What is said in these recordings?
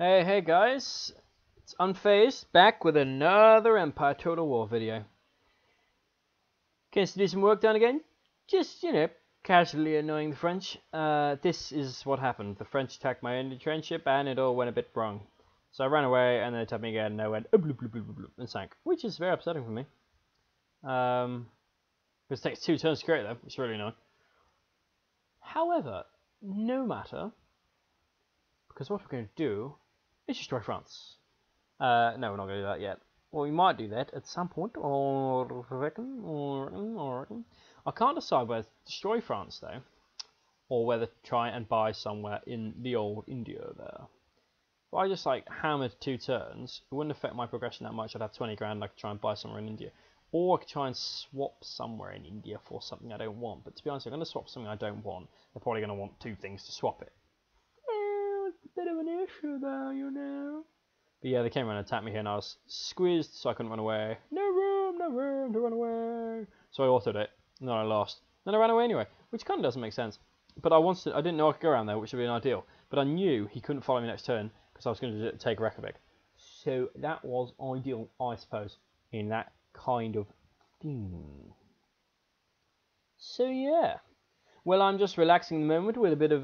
Hey guys, it's Unphazed, back with another Empire Total War video. Gets to do some work done again, just, casually annoying the French. This is what happened. The French attacked my Indian train ship and it all went a bit wrong. So I ran away and they attacked me again and I went bloop, bloop, bloop, bloop, bloop, and sank, which is very upsetting for me. Because it takes 2 turns to create though, which is really annoying. However, no matter, because what we're going to do is destroy France. No, we're not going to do that yet. Well, we might do that at some point, or reckon. I can't decide whether to destroy France, though, or whether to try and buy somewhere in the old India there. If I just, hammered 2 turns, it wouldn't affect my progression that much. I'd have 20 grand, I could try and buy somewhere in India. Or I could try and swap somewhere in India for something I don't want. But to be honest, if I'm going to swap something I don't want, they're probably going to want 2 things to swap it. It's a bit of an issue, though, you know. But yeah, they came around and attacked me here, and I was squeezed, so I couldn't run away. No room to run away. So I autoed it, and then I lost. Then I ran away anyway, which kind of doesn't make sense. But I didn't know I could go around there, which would be an ideal. But I knew he couldn't follow me next turn, because I was going to take Reykjavik. So that was ideal, I suppose, in that kind of thing. So yeah. Well, I'm just relaxing the moment with a bit of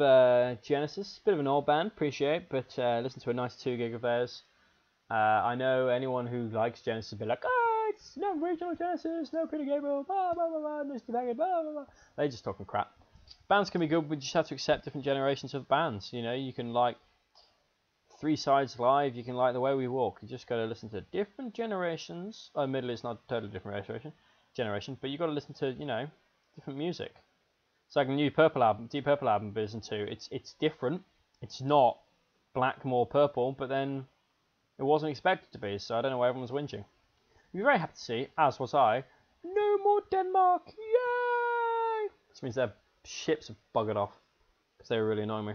Genesis, bit of an old band, appreciate, but listen to a nice 2 gig of theirs. I know anyone who likes Genesis will be like, oh, it's no original Genesis, no Peter Gabriel, blah blah blah blah, Mr. Baggett, blah blah blah. They're just talking crap. Bands can be good, but you just have to accept different generations of bands. You know, you can like 3 Sides Live, you can like The Way We Walk. You just got to listen to different generations. Oh, Middle is not a totally different generation, but you got to listen to different music. It's like a new Purple album, Deep Purple album, but listen to it's different. It's not black more purple, but then it wasn't expected to be, so I don't know why everyone's whinging. You'd be very happy to see, as was I, no more Denmark, yay! Which means their ships have buggered off, because they were really annoying me.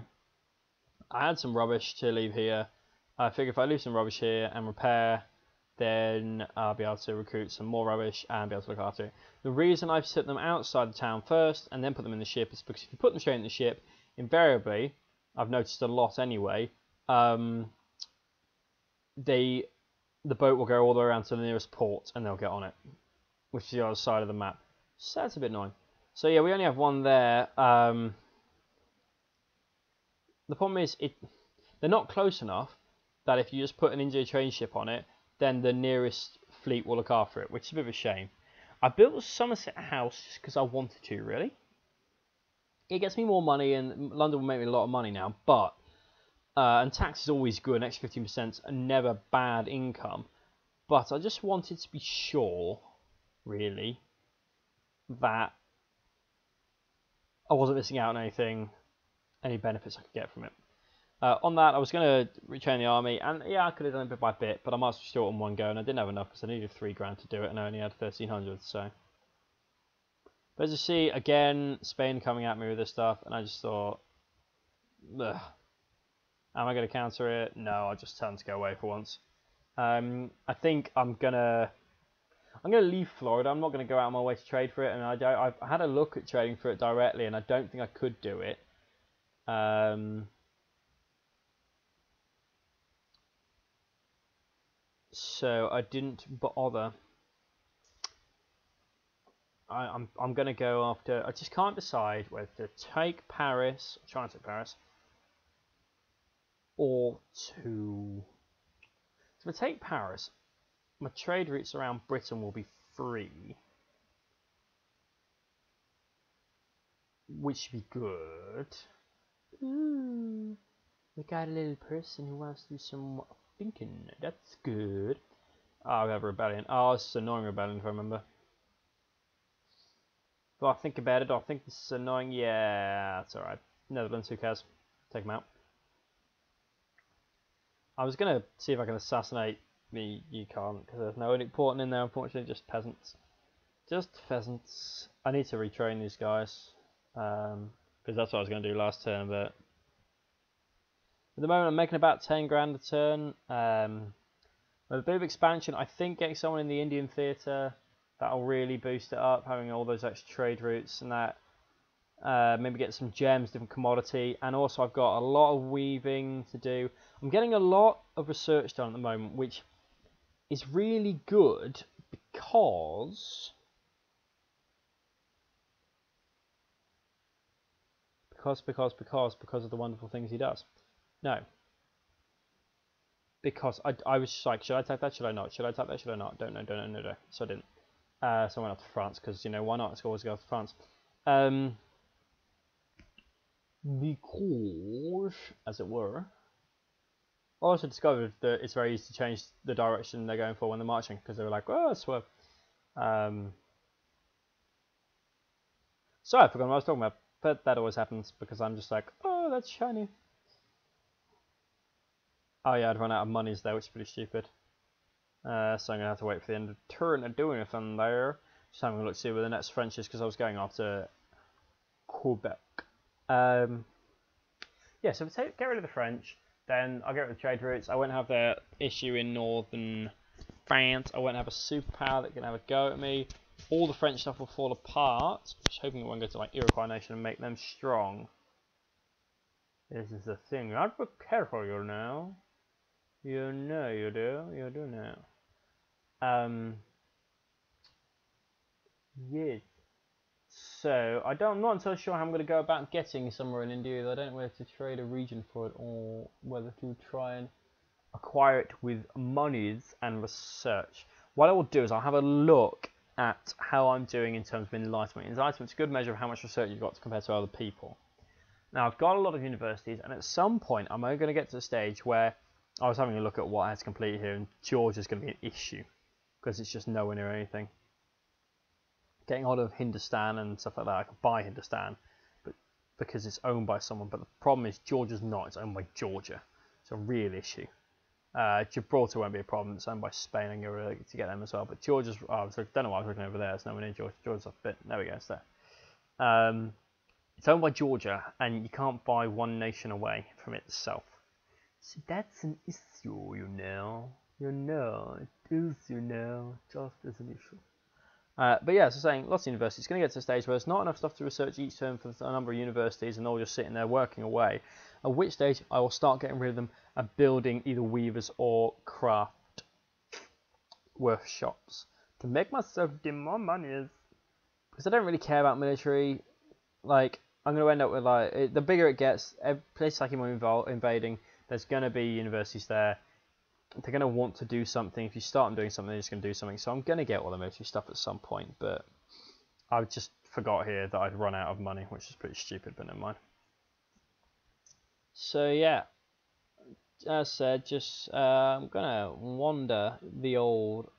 I had some rubbish to leave here. I figure if I leave some rubbish here and repair, then I'll be able to recruit some more rubbish and be able to look after it. The reason I've set them outside the town first and then put them in the ship is because if you put them straight in the ship, invariably, I've noticed a lot anyway, the boat will go all the way around to the nearest port and they'll get on it, which is the other side of the map. So that's a bit annoying. So yeah, we only have one there. The problem is they're not close enough that if you just put an India train ship on it, then the nearest fleet will look after it, which is a bit of a shame. I built a Somerset house just because I wanted to, really. It gets me more money, and London will make me a lot of money now, but and tax is always good, an extra 15% is never bad income. But I just wanted to be sure, really, that I wasn't missing out on anything, any benefits I could get from it. On that, I was going to retrain the army, and yeah, I could have done it bit by bit, but I might as well just do it in one go, and I didn't have enough because I needed 3 grand to do it, and I only had 1,300, so. But as you see, again, Spain coming at me with this stuff, and I just thought, ugh. Am I going to counter it? No, I'll just tell them to go away for once. I think I'm gonna leave Florida. I'm not gonna go out of my way to trade for it, and I've had a look at trading for it directly, and I don't think I could do it. So I didn't bother. I'm gonna go after. I just can't decide whether to take Paris, try and take Paris, or to. So if I take Paris, my trade routes around Britain will be free, which should be good. Ooh, we got a little person who wants to do some thinking. That's good. Oh, we have a rebellion. Oh, this is an annoying rebellion if I remember. Do I think about it? Do I think this is annoying? Yeah, that's alright. Netherlands, who cares? Take them out. I was going to see if I can assassinate me. You can't, because there's no one important in there, unfortunately. Just peasants. Just pheasants. I need to retrain these guys. Because that's what I was going to do last turn, but at the moment I'm making about 10 grand a turn. With a bit of expansion, I think getting someone in the Indian theatre, that'll really boost it up, having all those extra trade routes and that. maybe get some gems, different commodity, and also I've got a lot of weaving to do. I'm getting a lot of research done at the moment, which is really good because of the wonderful things he does. No. Because I was just like, should I type that? Should I not? Should I type that? Should I not? Don't know. So I didn't. So I went up to France because, you know, why not? Let's always go to France. Because, as it were, I also discovered that it's very easy to change the direction they're going for when they're marching because they were like, oh, swerve. So I forgot what I was talking about, but that always happens because I'm just like, oh, that's shiny. Oh yeah, I'd run out of monies there, which is pretty stupid. So I'm going to have to wait for the end of the turn to do anything there. Just having a look to see where the next French is because I was going after Quebec. Yeah, so if we get rid of the French, then I'll get rid of the trade routes. I won't have the issue in northern France. I won't have a superpower that can have a go at me. All the French stuff will fall apart. Just hoping it won't go to like Iroquois nation and make them strong. This is the thing. I'd be careful, you know. You know you do. You do now. Yes. So I'm not entirely sure how I'm going to go about getting somewhere in India. I don't know whether to trade a region for it or whether to try and acquire it with monies and research. What I will do is I'll have a look at how I'm doing in terms of enlightenment. Enlightenment's a good measure of how much research you've got compared to other people. Now I've got a lot of universities, and at some point I'm going to get to the stage where I was having a look at what I had to complete here, and Georgia is going to be an issue because it's just nowhere near anything. Getting hold of Hindustan and stuff like that, I could buy Hindustan, but because it's owned by someone. But the problem is Georgia's not; it's owned by Georgia. It's a real issue. Gibraltar won't be a problem; it's owned by Spain, and you're really to get them as well. But Georgia's, I don't know why I was looking over there. It's nowhere near Georgia. Georgia's off a bit. There we go. It's there. It's owned by Georgia, and you can't buy one nation away from itself. So that's an issue, you know. You know, it is, you know, just as an issue. But yeah, so saying, lots of universities, it's going to get to a stage where there's not enough stuff to research each term for a number of universities, and they're all just sitting there working away. At which stage I will start getting rid of them and building either weavers or craft workshops to make myself get more money. Because I don't really care about military. Like, I'm going to end up with, like, the bigger it gets, every place like I'm invading, there's going to be universities there. They're going to want to do something. If you start them doing something, they're just going to do something. So I'm going to get all the military stuff at some point, but I just forgot here that I'd run out of money, which is pretty stupid, but never mind. So yeah, as I said, just I'm going to wander the old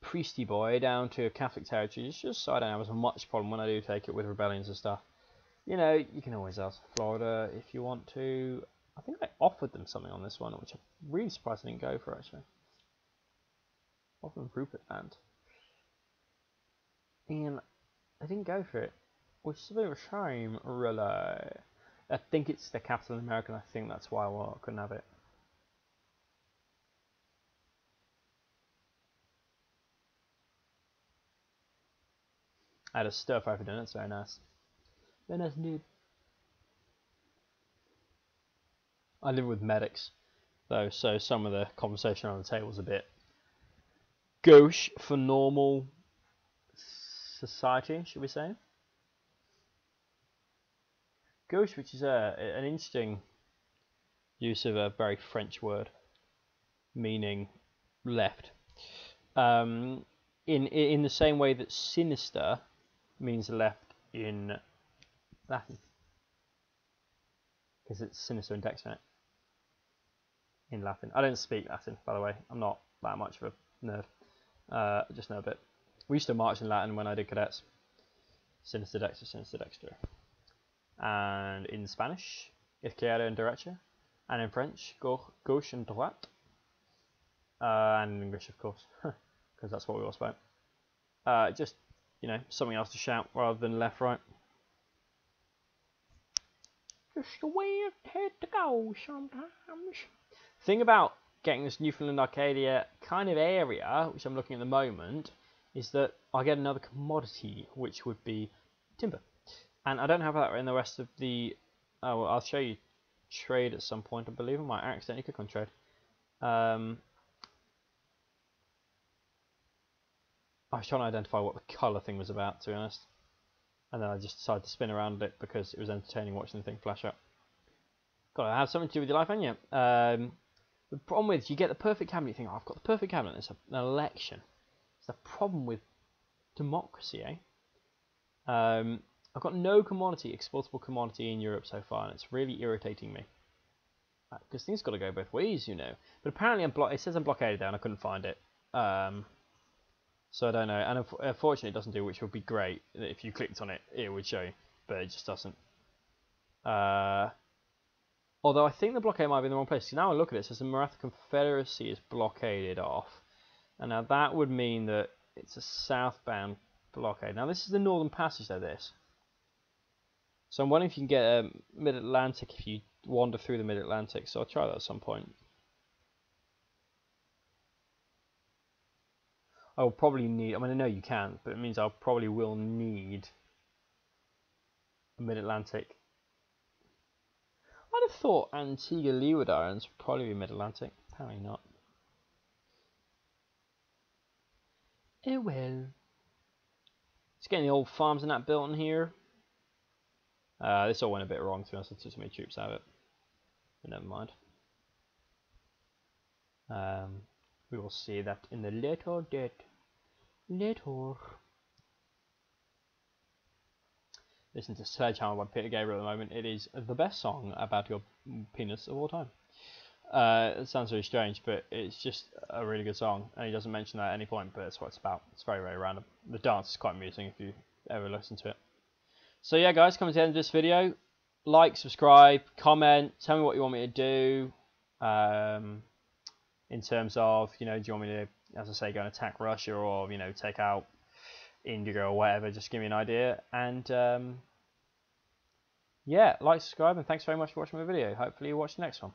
priesty boy down to Catholic territories, just so I don't have as much problem when I do take it with rebellions and stuff. You know, you can always ask Florida if you want to. I think I offered them something on this one, which I'm really surprised I didn't go for, actually. Offered them Rupert Land. And I didn't go for it, which is a bit of a shame, really. I think it's the capital in America, and I think that's why I couldn't have it. I had a stir fry for dinner, it's very nice. Very nice indeed. I live with medics, though, so some of the conversation around the table is a bit gauche for normal society, should we say? Gauche, which is an interesting use of a very French word, meaning left. In the same way that sinister means left in Latin, because it's sinister and dexter in Latin. I don't speak Latin, by the way. I'm not that much of a nerd. I just know a bit. We used to march in Latin when I did cadets. Sinister dexter, sinister dexter. And in Spanish, izquierda and derecha. And in French, gauche and droite. And in English, of course, because that's what we all spoke. Just, you know, something else to shout rather than left, right. Just the way it had to go sometimes. Thing about getting this Newfoundland Arcadia kind of area, which I'm looking at the moment, is that I get another commodity, which would be timber. And I don't have that in the rest of the... Oh, well, I'll show you trade at some point. I believe I might accidentally click on trade. I was trying to identify what the colour thing was about, to be honest. And then I just decided to spin around it because it was entertaining watching the thing flash up. Gotta have something to do with your life, haven't you? The problem with, you get the perfect cabinet, you think, oh, I've got the perfect cabinet, it's an election. It's the problem with democracy, eh? I've got no commodity, exportable commodity in Europe so far, and it's really irritating me. Because things got to go both ways, you know. But apparently it says I'm blockaded there and I couldn't find it. So I don't know. And unfortunately it doesn't do, which would be great. If you clicked on it, it would show you. But it just doesn't. Although I think the blockade might be in the wrong place. So now I look at it, it says the Maratha Confederacy is blockaded off. And now that would mean that it's a southbound blockade. Now this is the Northern Passage though, this. So I'm wondering if you can get Mid-Atlantic if you wander through the Mid-Atlantic. So I'll try that at some point. I will probably need, I mean I know you can, but it means I probably will need a Mid-Atlantic. I'd have thought Antigua Leeward Islands would probably be Mid-Atlantic. Apparently not. Oh well. Just getting the old farms and that built in here. This all went a bit wrong, to be honest. I took so many troops out of it. But never mind. We will see that in the later date. Later. Listen to Sledgehammer by Peter Gabriel at the moment. It is the best song about your penis of all time. It sounds really strange, but it's just a really good song. And he doesn't mention that at any point, but that's what it's about. It's very, very random. The dance is quite amusing if you ever listen to it. So yeah, guys, coming to the end of this video. Like, subscribe, comment, tell me what you want me to do. In terms of, you know, do you want me to, as I say, go and attack Russia or, you know, take out India or whatever. Just give me an idea. And yeah, like, subscribe, and thanks very much for watching my video. Hopefully you watch the next one.